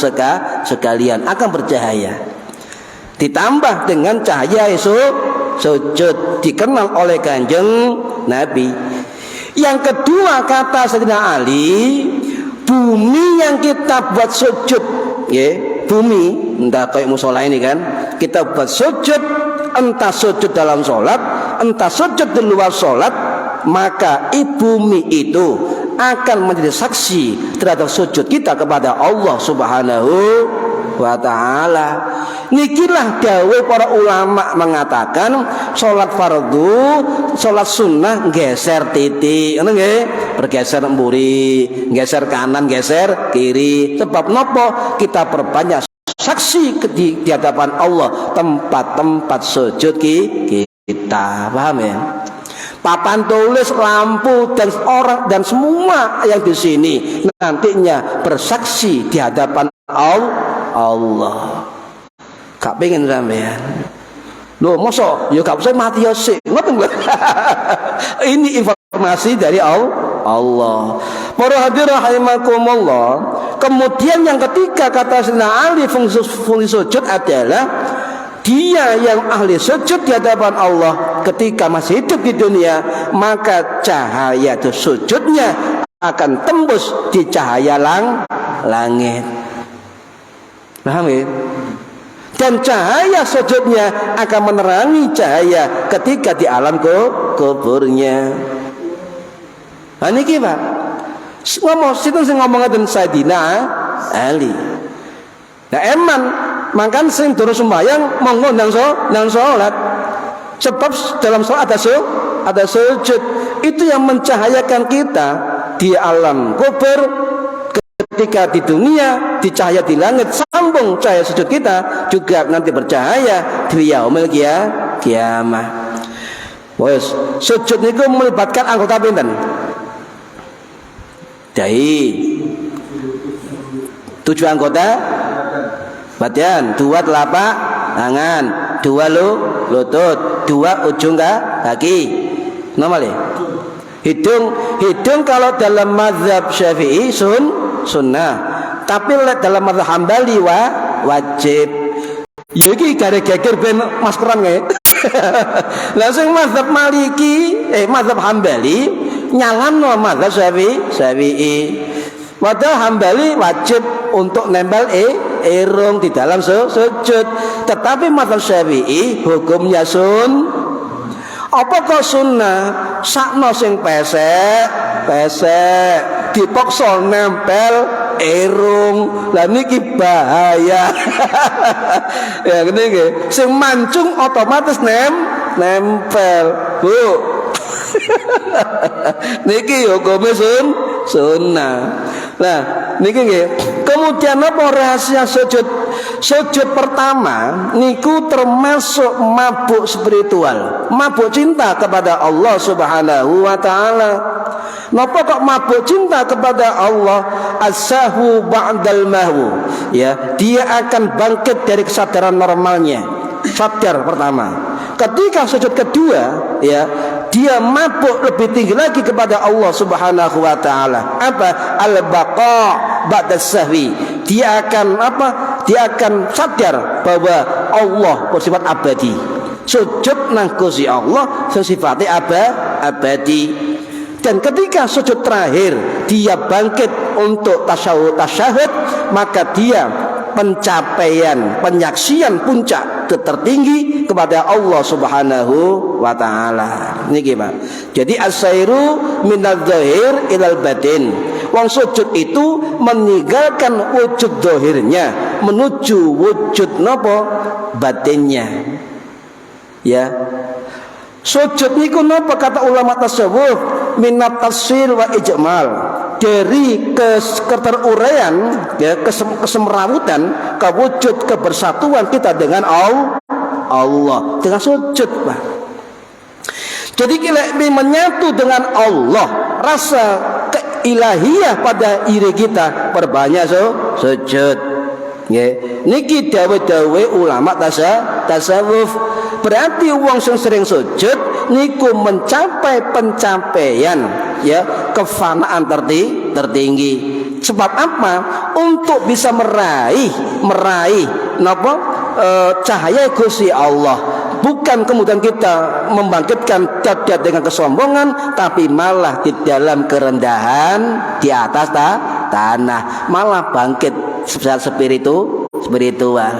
sekalian akan bercahaya. Ditambah dengan cahaya sujud, dikenal oleh Kanjeng Nabi. Yang kedua kata Sayyidina Ali, bumi yang kita buat sujud, ya, bumi, entah kayak musola ini kan, kita buat sujud, entah sujud dalam sholat, entah sujud di luar sholat, maka bumi itu akan menjadi saksi terhadap sujud kita kepada Allah Subhanahu wa ta'ala. Nikilah dawuh para ulama mengatakan sholat fardu, sholat sunnah geser titik, ngono nggih, bergeser mburi, geser kanan, geser kiri. Sebab nopo? Kita perbanyak saksi di hadapan Allah, tempat-tempat sujud kita. Paham ya? Papan tulis, lampu dan orang dan semua yang di sini nantinya bersaksi di hadapan Allah. Gak pengen sampean. Loh, masa ya gak usah mati ya sik. Ngoten lho. Ini informasi dari Allah. Para hadirin rahimakumullah. Kemudian yang ketiga kata Sayyidina Ali, fungsi sujud adalah dia yang ahli sujud di hadapan Allah ketika masih hidup di dunia, maka cahaya itu sujudnya akan tembus di cahaya langit. Paham ya? Dan cahaya sujudnya akan menerangi cahaya ketika di alam kuburnya. Nah niki Pak, ngomong situ sing ngomong dengan Sayyidina Ali. Nah eman makan sing terus sembahyang monggo nang salat. Sebab dalam salat ada sujud. Itu yang mencahayakan kita di alam kubur, ketika di dunia dicahaya di langit, sambung cahaya sujud kita juga nanti bercahaya di yaumil qiyamah. Wes, sujud niku melibatkan anggota pinten? Dahi. 7 anggota badan, 2 telapak tangan, 2 lutut, 2 ujung kaki. Normal ya? Hidung kalau dalam mazhab Syafi'i sunnah, tapi dalam mazhab Hambali wajib. Ya iki gare geger ben maskeran kae. Lah sing mazhab Maliki, mazhab Hambali nyalano mazhab Syafi'i. Padahal Hambali wajib untuk nempel irung di dalam sujud. Tetapi mazhab Syafi'i hukumnya apa kok sunnah? Sakno sing pesek dipaksa nempel irung. Lah niki bahaya. Ya ngene nggih. Sing mancung otomatis nempel. Bu. Niki hukumnya sunnah. Nah, niki nggih Kemudian apa rahasia sujud? Sujud pertama niku termasuk mabuk spiritual, mabuk cinta kepada Allah Subhanahu wa taala. Napa kok mabuk cinta kepada Allah? As-sahwu ba'dal mahwu. Ya, dia akan bangkit dari kesadaran normalnya. Sadar pertama. Ketika sujud kedua, ya, dia mabuk lebih tinggi lagi kepada Allah Subhanahu wa taala. Apa? Al-baqa ba'da sahwi. Dia akan apa? Dia akan sadar bahwa Allah bersifat abadi. Sujud nang Gusti Allah sifatnya abadi. Dan ketika sujud terakhir dia bangkit untuk tasyahud, maka dia penyaksian puncak tertinggi kepada Allah Subhanahu wa taala. Niki Pak. Jadi as-sairu minadz zahir ilal batin. Wong sujud itu meninggalkan wujud zahirnya menuju wujud napa? Batinnya. Ya. Sujud niku napa kata ulama tasawuf? Minat tafsir wa ijmal. Dari keteruraian, ya, kesemrawutan ke wujud kebersatuan kita dengan Allah dengan sujud, Pak. Jadi kita menyatu dengan Allah, rasa keilahiyah pada diri kita, perbanyak sujud. Nggih, niki dawe-dawe ulama tasawuf. Berarti wong sing sering sujud niku mencapai pencapaian, ya, kefanaan tertinggi. Sebab apa? Untuk bisa meraih napa? Cahaya Gusti Allah. Bukan kemudian kita membangkitkan dada dengan kesombongan, tapi malah di dalam kerendahan di atas tanah, malah bangkit secara spiritual.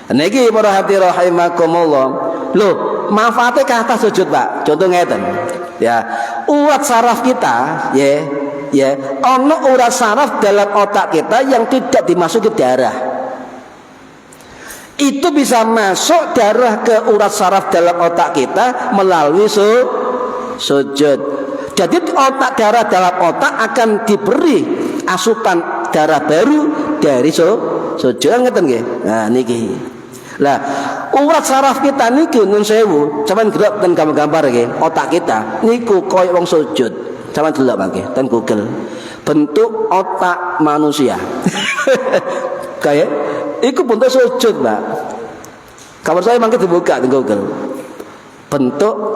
Niki para hati rahimakumullah. Loh, manfaatnya kata sujud, Pak. Contoh ngeten. Ya, urat saraf kita, ya, ono urat saraf dalam otak kita yang tidak dimasuki darah. Itu bisa masuk darah ke urat saraf dalam otak kita melalui sujud. Jadi darah dalam otak akan diberi asupan darah baru dari sujud. Ngeten nggih. Nah niki. Lah, urat saraf kita niki nun sewu, sampean delok ten gambar nggih, otak kita niku koyo wong sujud. Sampeyan delok nggih ten Google. Bentuk otak manusia. Kayak iku bentuk sujud, Mbak. Kamar saya mangke dibuka ten Google. Bentuk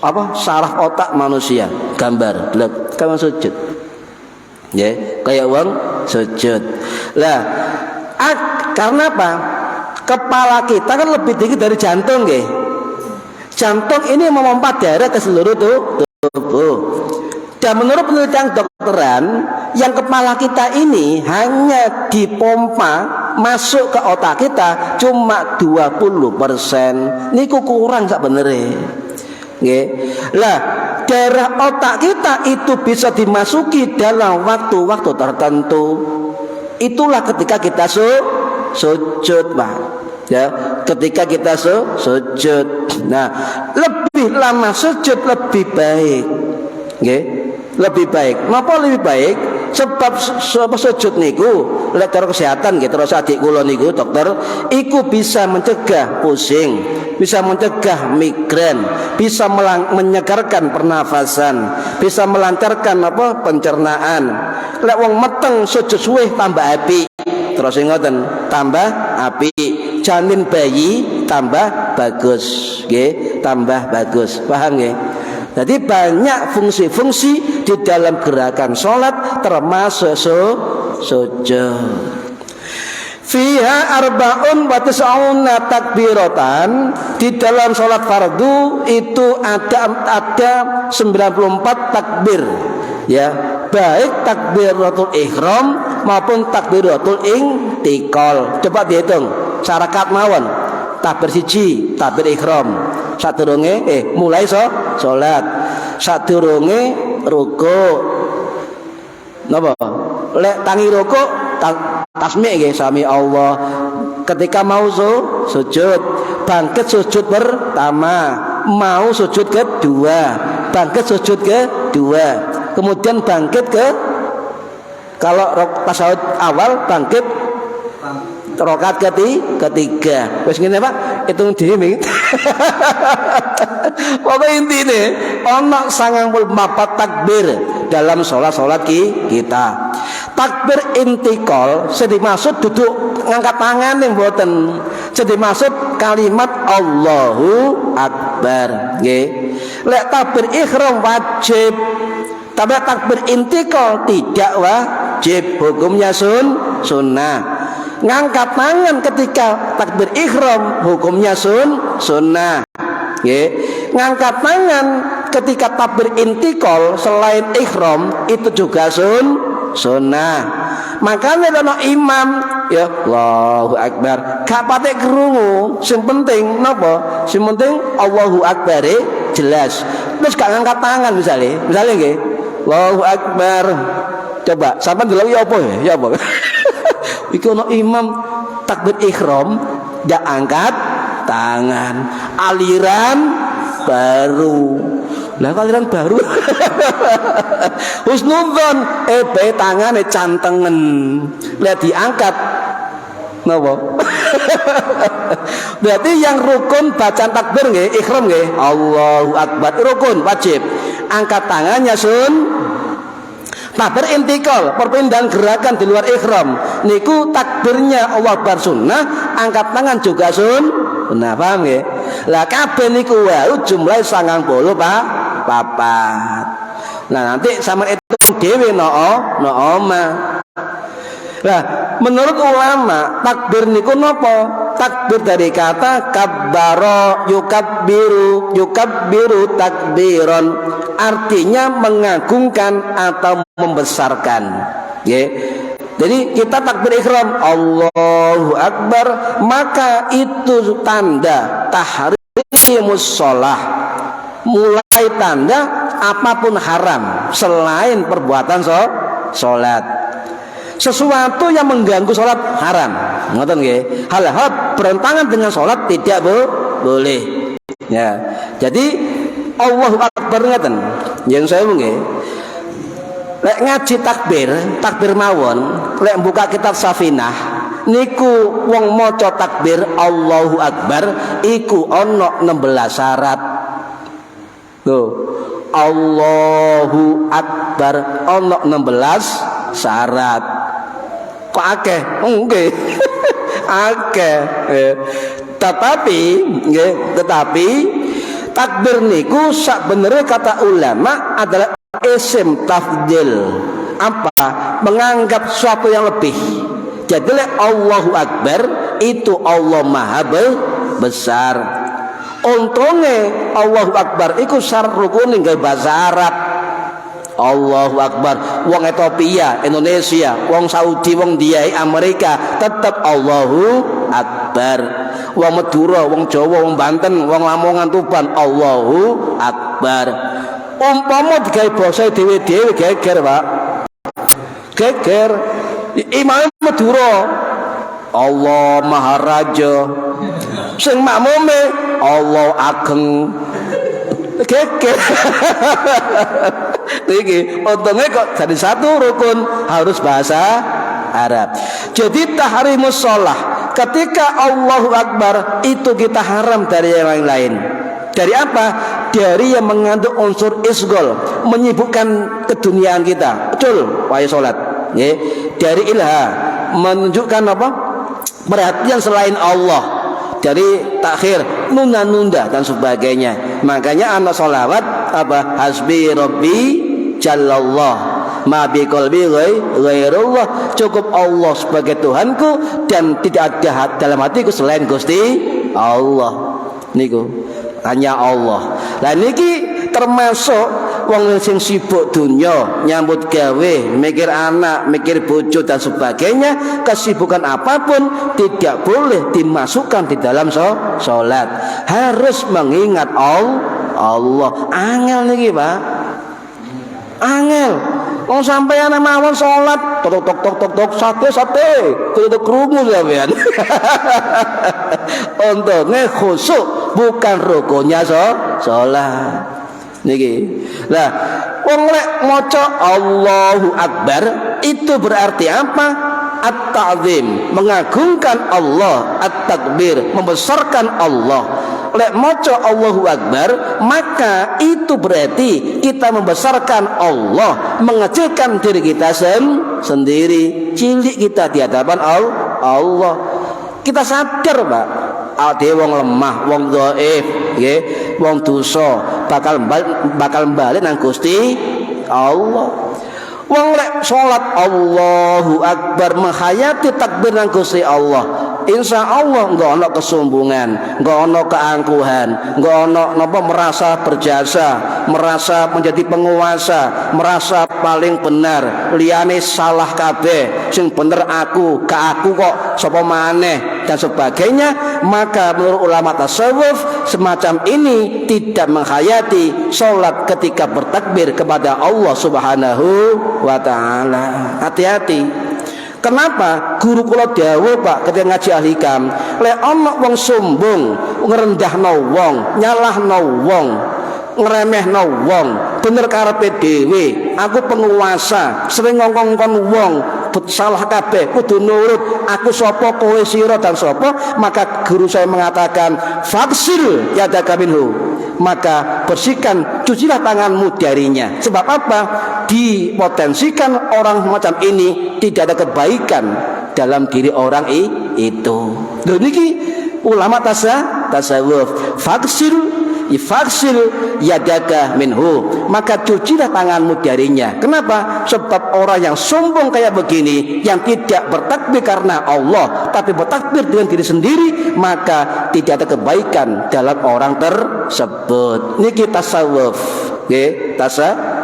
apa? Saraf otak manusia, gambar. Delok kayak sujud. Nggih, kayak wong sujud. Lah, karena apa? Kepala kita kan lebih tinggi dari jantung, nggih. Jantung ini memompa darah ke seluruh tubuh. Dan menurut penelitian dokteran, yang kepala kita ini hanya dipompa masuk ke otak kita cuma 20%. Niku kurang sak benere. Nggih. Lah, darah otak kita itu bisa dimasuki dalam waktu-waktu tertentu. Itulah ketika kita sujud, Pak. Ya, ketika kita sujud. Nah, lebih lama sujud lebih baik. Nggih, lebih baik. Napa lebih baik? Sebab sujud niku lek cara kesehatan nggih terus adik kula niku dokter, iku bisa mencegah pusing, bisa mencegah migrain, bisa menyegarkan pernafasan, bisa melancarkan apa? Pencernaan. Lek wong meteng sujud suwe tambah api. Terus ngoten, tambah api. Janin bayi tambah bagus, nggih, tambah bagus. Paham nggih? Jadi banyak fungsi-fungsi di dalam gerakan sholat termasuk sujud. Fiha arba'un wa tis'una takbiratan. Di dalam sholat fardu itu ada 94 takbir. Ya, baik takbiratul ihram maupun takbiratul intiqal. Coba dihitung. Syarakat mawon. Takbir siji, takbir ihram. Sadurunge mulai salat. Sadurunge rukuk. Napa? Lek tangi rukuk tasmi' nggih sami Allah. Ketika mau sujud, bangkit sujud pertama, mau sujud kedua, bangkit sujud kedua, kemudian bangkit Kalau tasyahud awal bangkit rakaat ketiga. Wis ngene Pak, hitung dhewe. Pokoke intine ana 94 takbir dalam salat kita. Takbir intikal sing dimaksud duduk ngangkat tangan ning mboten. Sing dimaksud kalimat Allahu Akbar, nggih. Lek takbir ihram wajib. Tapi takbir intikal tidak wajib, hukumnya sunnah. Ngangkat tangan ketika takbir ihram hukumnya sunnah. Nggih. Ngangkat tangan ketika takbir intikal selain ihram itu juga sunnah. Makanya ana imam ya Allahu Akbar gak patek krungu, sing penting napa? Sing penting Allahu Akbar jelas. Terus gak ngangkat tangan misalnya nggih Allahu Akbar. Coba sampean delok ya apa ya? Ya apa? Iki ana imam takbir ihram gak angkat tangan. Aliran baru. Lah aliran baru. Husnudzon bae tangane cantengen. Lah diangkat napa? Berarti yang rukun bacaan takbir nggih, ihram nggih. Allahu Akbar rukun wajib. Angkat tangannya takbir intikal, perpindahan gerakan di luar ihram. Niku takbirnya Allah Akbar sunnah, angkat tangan juga sunnah, paham nggih? Lah kabeh niku wae jumlahe 90 papat. Nah nanti sama itu dhewe no omah. Nah, menurut ulama takbir niku napa? Takbir dari kata kabbara yukabbiru takbiron, artinya mengagungkan atau membesarkan. Ya. Jadi kita takbir ihram Allahu Akbar, maka itu tanda tahrimus shalah. Mulai tanda apapun haram selain perbuatan salat. Sesuatu yang mengganggu sholat haram, ngoten nggih. Hal-hal berentangan dengan sholat tidak boleh. Ya, jadi Allahu Akbar ngoten. Yang saya nggih. Lek ngaji takbir mawon, lek buka kitab Safinah, niku wong maca takbir Allahu Akbar, iku ana 16 syarat. Tuh, Allahu Akbar ana 16 syarat. Kok akeh? Nggih. Akeh. Tetapi takbir niku sak benere kata ulama adalah isim tafdil. Apa? Menganggap sesuatu yang lebih. Jadi Allahu Akbar itu Allah Maha besar. Untungnya Allahu Akbar iku syarat rukun nggawe bahasa Arab. Allahu Akbar. Wong Ethiopia, Indonesia, wong Saudi, wong Diai, Amerika tetap Allahu Akbar. Wong Madura, wong Jawa, wong Banten, wong Lamongan, Tuban Allahu Akbar. Umpama digawe basa dhewe-dhewe geger, Pak. Geger. Imam Madura Allah Maharaja. Sing makmume Allah Ageng. Geger. Iki untungnya kok jadi satu rukun harus bahasa Arab. Jadi tahrimus shalah, ketika Allahu Akbar itu kita haram dari yang lain. Dari apa? Dari yang mengandung unsur isgol, menyibukkan keduniaan kita. Betul, wahai salat. Ya. Dari ilha, menunjukkan apa? Perhatian selain Allah. Dari takhir, nunda-nunda dan sebagainya. Makanya anak sholawat apa? Hasbi Rabbi Jallallah ma bi qalbi ghairullah. Cukup Allah sebagai Tuhanku dan tidak ada dalam hatiku selain Gusti Allah. Niku hanya Allah. Lah niki termasuk wong sing sibuk dunya, nyambut gawe, mikir anak, mikir bojo dan sebagainya, kesibukan apapun tidak boleh dimasukkan di dalam salat. Harus mengingat Allah. Angel niki, Pak. Angel. Wong sampeyan mawon salat, tok sate, kudu krungu sampeyan. Untungnya khusyuk bukan rukunnya salat. Niki. Lah, Wong lek maca Allahu Akbar itu berarti apa? At-ta'zim, mengagungkan Allah, at-takbir, membesarkan Allah. Lek maca Allahu Akbar, maka itu berarti kita membesarkan Allah, mengecilkan diri kita sendiri, cilik kita di hadapan Allah. Kita sadar, Pak, ade wong lemah, wong dhaif, nggih, wong dosa bakal balik nang Gusti Allah. Wong lek salat Allahu Akbar menghayati takbir nang Gusti Allah, insya Allah nggak ono kesombongan, nggak ono keangkuhan, nggak ono napa merasa berjasa, merasa menjadi penguasa, merasa paling benar, liyane salah kabeh, sing bener aku, aku kok sapa maneh dan sebagainya. Maka menurut ulama tasawuf semacam ini tidak menghayati salat ketika bertakbir kepada Allah Subhanahu wa ta'ala. Hati-hati. Kenapa? Guru kula dawuh, Pak, ketika ngaji Al-Hikam, lek ana wong sombong, ngrendahno wong, nyalahno wong, ngremehno wong, bener karepe dhewe, aku penguasa, sering ngongkon wong, salah kabeh, kudu nurut, aku sapa, kowe sira dan sapa. Maka guru saya mengatakan, faksil yadaka minhu, maka bersihkan, cucilah tanganmu darinya. Sebab apa? Dipotensikan orang macam ini tidak ada kebaikan dalam diri orang itu. Lho niki ulama tasawuf, faksil yadaka minhu, maka cucilah tanganmu darinya. Kenapa? Sebab orang yang sombong kayak begini, yang tidak bertakbir karena Allah tapi bertakbir dengan diri sendiri, maka tidak ada kebaikan dalam orang tersebut. Niki tasawuf, nggih,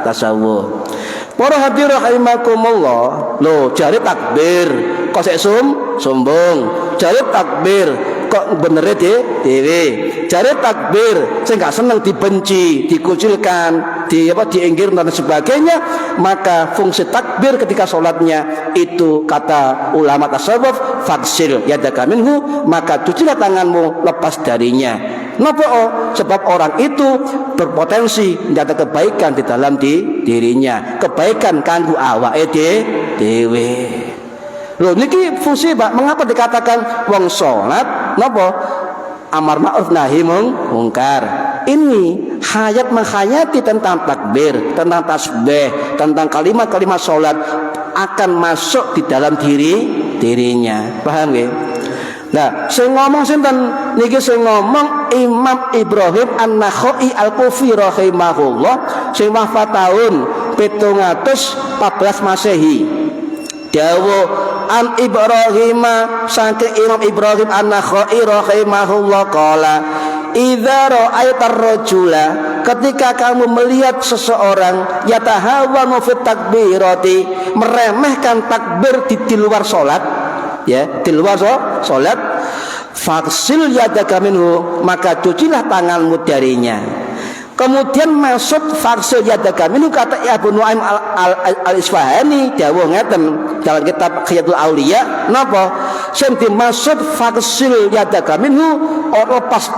tasawuf. Para hadirin rahimakumullah, lho jare takbir kok sik sombong, jare takbir kok bener dhewe, jare takbir sing gak seneng dibenci, dikucilkan, diinggir dan sebagainya. Maka fungsi takbir ketika sholatnya itu kata ulama tasawuf, faksil yadaka minhu, maka cucilah tanganmu lepas darinya. Napa? Sebab orang itu berpotensi tidak ada kebaikan di dalam dirinya, kebaikan kanggo awake dhewe. Loh niki fungsi, Pak. Mengapa dikatakan wong salat napa? Amar ma'ruf nahi mungkar. Ini menghayati tentang takbir, tentang tasbih, tentang kalimat-kalimat salat akan masuk di dalam dirinya. Paham nggih? Nah, sing ngomong sinten niki? Sing ngomong Imam Ibrahim An-Nakhai Al-Kufi rahimahullah, sing wafat tahun 714 Masehi. Dawuh an Ibrahim, saking Imam Ibrahim An-Nakhai rahimahullah, qala idza ra'aitar rajula, ketika kamu melihat seseorang yatahawanu fit takbirati, meremehkan takbir di luar salat, ya, di luar salat, faksil yadaka minhu, maka cucilah tanganmu darinya. Kemudian masuk faksil yadaka minhu, kata Abu Nuaim al-Isfahani dawuh ngeten dalam kitab Khiyatul Auliya, napa sing dimaksud faksil yadaka minhu, lepas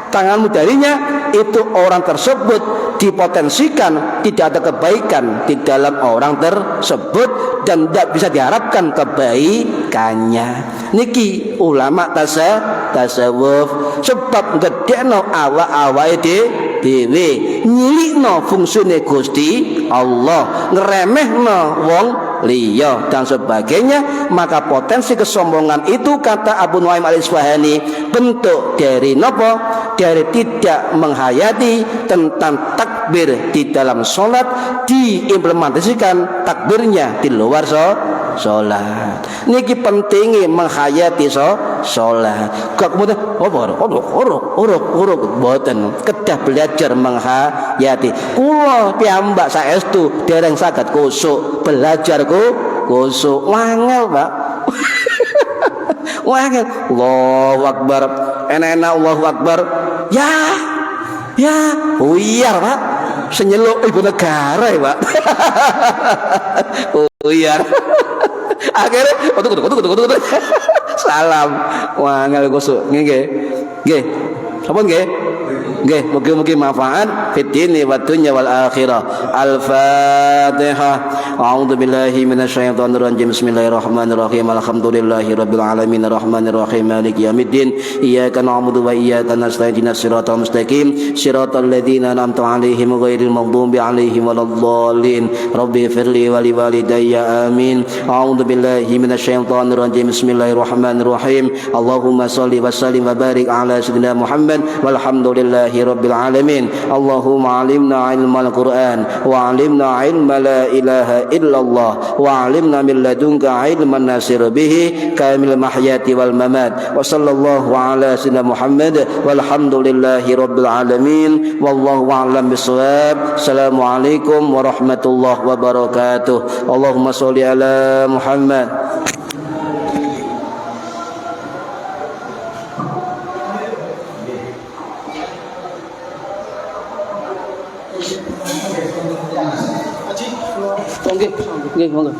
tanganmu darinya, itu orang tersebut dipotensikan tidak ada kebaikan di dalam orang tersebut dan tidak bisa diharapkan kebaikannya. Niki ulama tasawuf, sebab gedekno awak-awake dhewe, nyilikno fungsine Gusti Allah, ngremehno wong liya dan sebagainya. Maka potensi kesombongan itu, kata Abu Nuaim al-Isfahani, bentuk dari napa? Dari tidak menghayati tentang takbir di dalam sholat, diimplementasikan takbirnya di luar sholat. Niki pentingnya menghayati sholat. Kemudian uruk boten kedah belajar menghayati. Kula piyambak saestu dereng saged kusuk, belajar kusuk wangel, Pak. Wangel. Allahu Akbar, enak-enak Allahu Akbar. Ya, uyar, Pak. Senyeluk ibu negara ya, Pak. Uyar. Akhirnya salam. Wangel kusuk nggih. Nggih. Apa nggih? Nggih, mugi-mugi manfaat fid dini wad dunya wal akhirah. Al-Fatihah. A'udzu billahi minasyaitonir rajim. Bismillahirrahmanirrahim. Alhamdulillahirabbil alamin arrahmanir rahim maliki yaumiddin. Iyyaka na'budu wa iyyaka nasta'in. Ihdinas siratal mustaqim. Siratal ladzina an'amta 'alaihim ghairil maghdubi 'alaihim waladdallin. Rabbi firli wa liwalidayya amin. A'udzu billahi minasyaitonir rajim. Bismillahirrahmanirrahim. Allahumma shalli wa sallim wa barik ala sayyidina Muhammad walhamdulillahi rabbil alamin. Allahumma 'allimna 'ilmal Qur'an wa 'allimna 'ilma la ilaha illallah wa 'allimna min ladunka 'ilman nasir bihi kamil mahyati wal mamat. Wa sallallahu ala sayyidina Muhammad walhamdulillahi rabbil alamin. Wallahu a'lam bissawab. Assalamualaikum warahmatullahi wabarakatuh. Allahumma sholli ala Muhammad. Nggih, monggo.